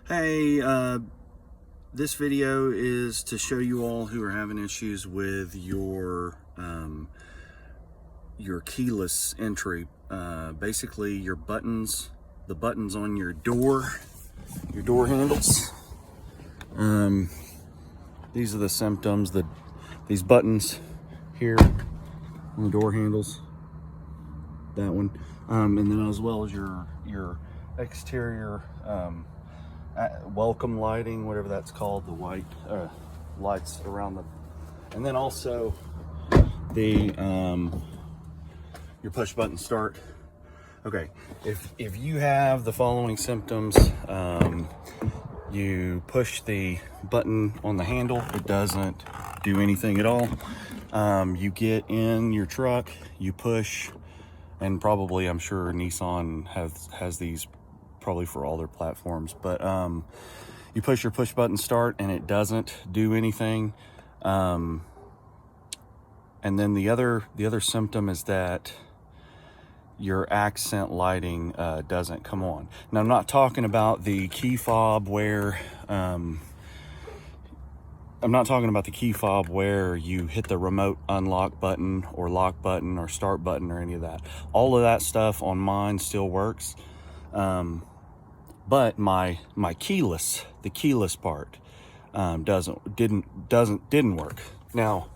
Hey, this video is to show you all who are having issues with your keyless entry. Basically, your buttons, the buttons on your door handles. These are the symptoms. These buttons here on the door handles. That one, and then as well as your exterior. Welcome lighting, whatever that's called, the white lights around the, and then also the your push button start. Okay, if you have the following symptoms, you push the button on the handle, it doesn't do anything at all. You get in your truck, you push, and probably I'm sure Nissan has these probably for all their platforms, but you push your push button start and it doesn't do anything. And then the other symptom is that your accent lighting doesn't come on. Now, I'm not talking about the key fob where you hit the remote unlock button or lock button or start button or any of that. All of that stuff on mine still works. But my keyless, the keyless part, didn't work. Now,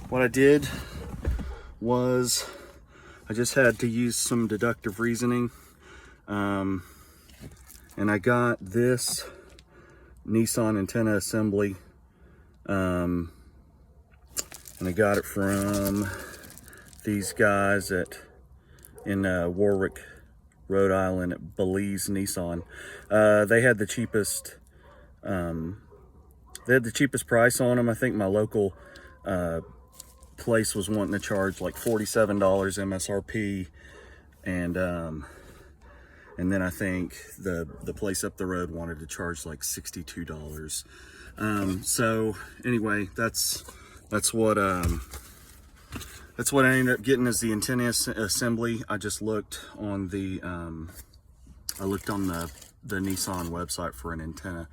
what I did was I just had to use some deductive reasoning, and I got this Nissan antenna assembly, and I got it from these guys in Warwick, Rhode Island at Belize Nissan. They had the cheapest price on them. I think my local place was wanting to charge like $47 MSRP, and then I think the place up the road wanted to charge like $62. So anyway, that's what I ended up getting as the antenna assembly. I just looked on the Nissan website for an antenna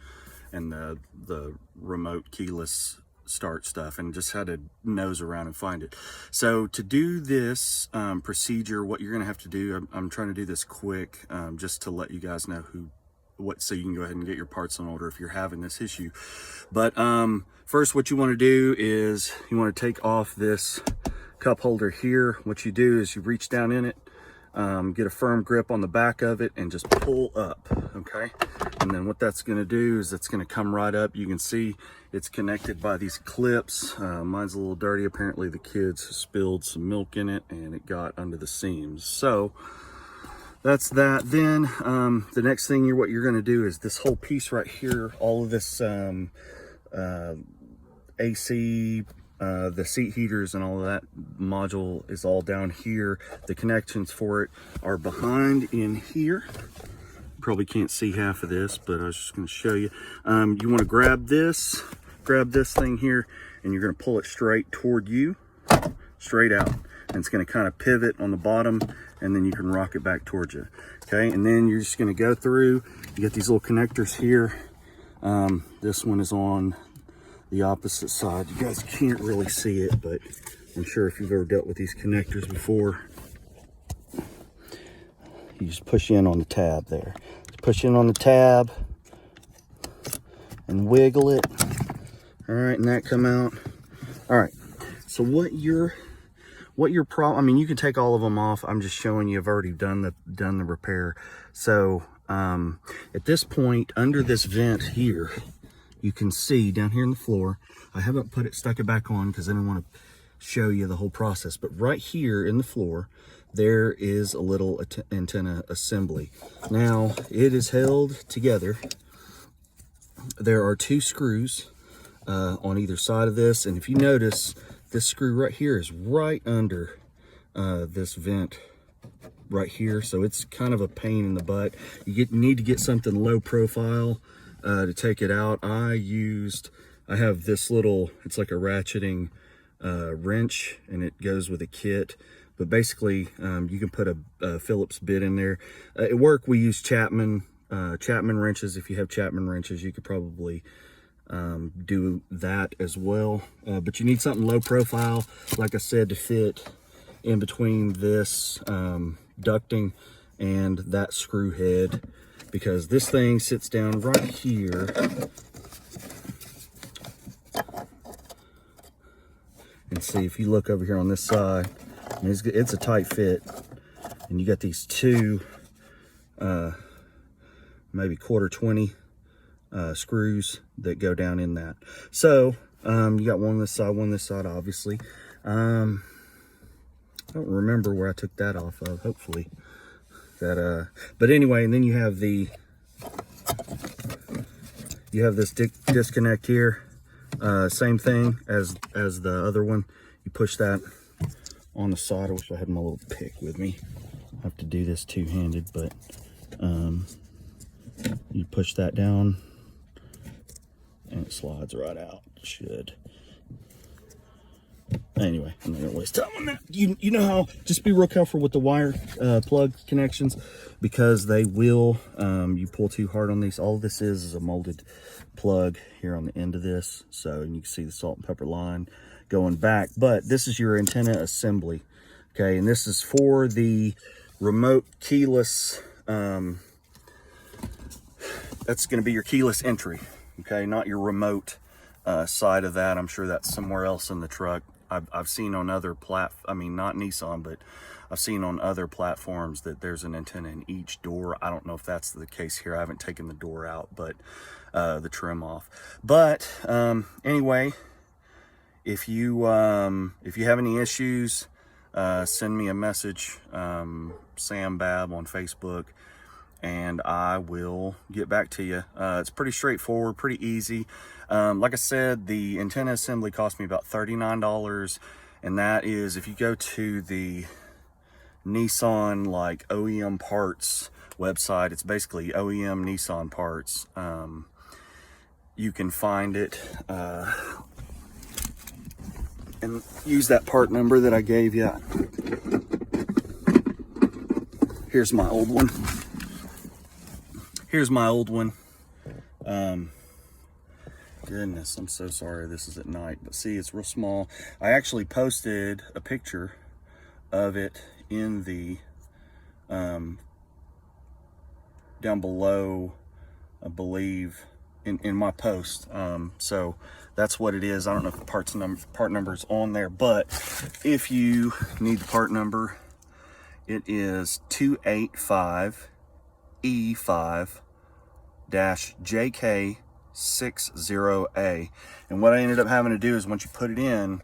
and the remote keyless start stuff, and just had to nose around and find it. So to do this procedure, what you're gonna have to do, I'm trying to do this quick, just to let you guys know so you can go ahead and get your parts in order if you're having this issue. But first, what you want to do is you want to take off this cup holder here. What you do is you reach down in it, get a firm grip on the back of it, and just pull up. Okay, and then what that's going to do is it's going to come right up. You can see it's connected by these clips. Mine's a little dirty. Apparently the kids spilled some milk in it and it got under the seams. So that's that. Then the next thing what you're going to do is this whole piece right here, all of this AC, the seat heaters and all of that module is all down here. The connections for it are behind in here. Probably can't see half of this, but I was just going to show you. You want to grab this thing here, and you're going to pull it straight toward you, straight out, and it's going to kind of pivot on the bottom, and then you can rock it back towards you. Okay, and then you're just going to go through. You get these little connectors here. This one is on the opposite side. You guys can't really see it, but I'm sure if you've ever dealt with these connectors before, you just push in on the tab there. Just push in on the tab and wiggle it. All right, and that come out. All right, so what your problem, I mean, you can take all of them off. I'm just showing you I've already done the repair. So at this point, under this vent here, you can see down here in the floor, I haven't stuck it back on because I didn't want to show you the whole process, but right here in the floor, there is a little antenna assembly. Now, it is held together. There are two screws on either side of this, and if you notice, this screw right here is right under this vent right here, so it's kind of a pain in the butt. You need to get something low profile to take it out. I have this little, it's like a ratcheting wrench, and it goes with a kit. But basically, you can put a Phillips bit in there. At work, we use Chapman Chapman wrenches. If you have Chapman wrenches, you could probably do that as well. But you need something low profile, like I said, to fit in between this ducting and that screw head, because this thing sits down right here. And see, if you look over here on this side, I mean, it's a tight fit, and you got these two maybe 1/4 20 screws that go down in that. So you got one on this side, obviously. I don't remember where I took that off of. Hopefully that but anyway, and then you have this disconnect here. Same thing as the other one. You push that on the side. I wish I had my little pick with me. I have to do this two-handed, but you push that down and it slides right out. Should. Anyway, I'm not gonna waste time on that. You know how, just be real careful with the wire plug connections, because they will, you pull too hard on these. All this is a molded plug here on the end of this. So you can see the salt and pepper line going back, but this is your antenna assembly. Okay, and this is for the remote keyless, that's gonna be your keyless entry. Okay, not your remote side of that. I'm sure that's somewhere else in the truck. I've seen on other I mean, not Nissan, but I've seen on other platforms that there's an antenna in each door. I don't know if that's the case here. I haven't taken the door out, but the trim off. But anyway, if you have any issues, send me a message, Sam Babb on Facebook, and I will get back to you. It's pretty straightforward, pretty easy. Like I said, the antenna assembly cost me about $39, and that is if you go to the Nissan like OEM parts website. It's basically OEM Nissan parts. You can find it and use that part number that I gave you. Here's my old one. Goodness, I'm so sorry this is at night, but see, it's real small. I actually posted a picture of it in the down below, I believe, in my post. So that's what it is. I don't know if the part number is on there, but if you need the part number, it is 285E5-JK60A. And what I ended up having to do is, once you put it in,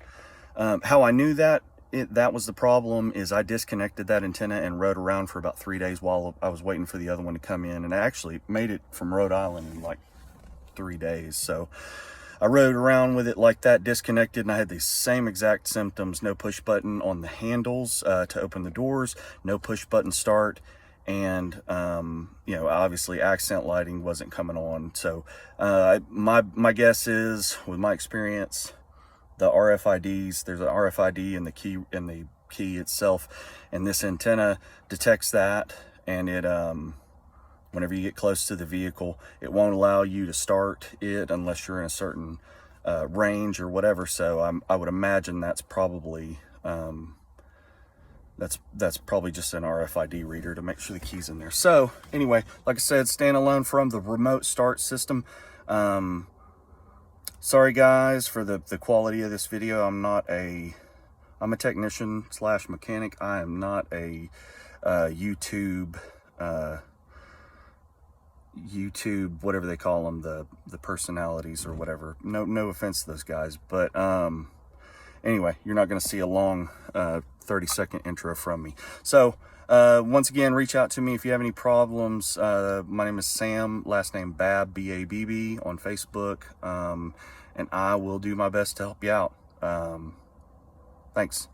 how I knew that that was the problem is I disconnected that antenna and rode around for about 3 days while I was waiting for the other one to come in, and I actually made it from Rhode Island in like 3 days. So I rode around with it like that, disconnected, and I had the same exact symptoms. No push button on the handles to open the doors, no push button start, and you know, obviously accent lighting wasn't coming on. So my guess is, with my experience, the RFIDs, there's an RFID in the key itself, and this antenna detects that, and it whenever you get close to the vehicle, it won't allow you to start it unless you're in a certain range or whatever. So I would imagine that's probably that's probably just an RFID reader to make sure the key's in there. So anyway, like I said, standalone from the remote start system. Sorry guys for the quality of this video. I'm a technician / mechanic. I am not a YouTube whatever they call them, the personalities or whatever. No offense to those guys, but anyway, you're not going to see a long 30-second intro from me. So once again, reach out to me if you have any problems. My name is Sam, last name Babb, B-A-B-B, on Facebook, and I will do my best to help you out. Thanks.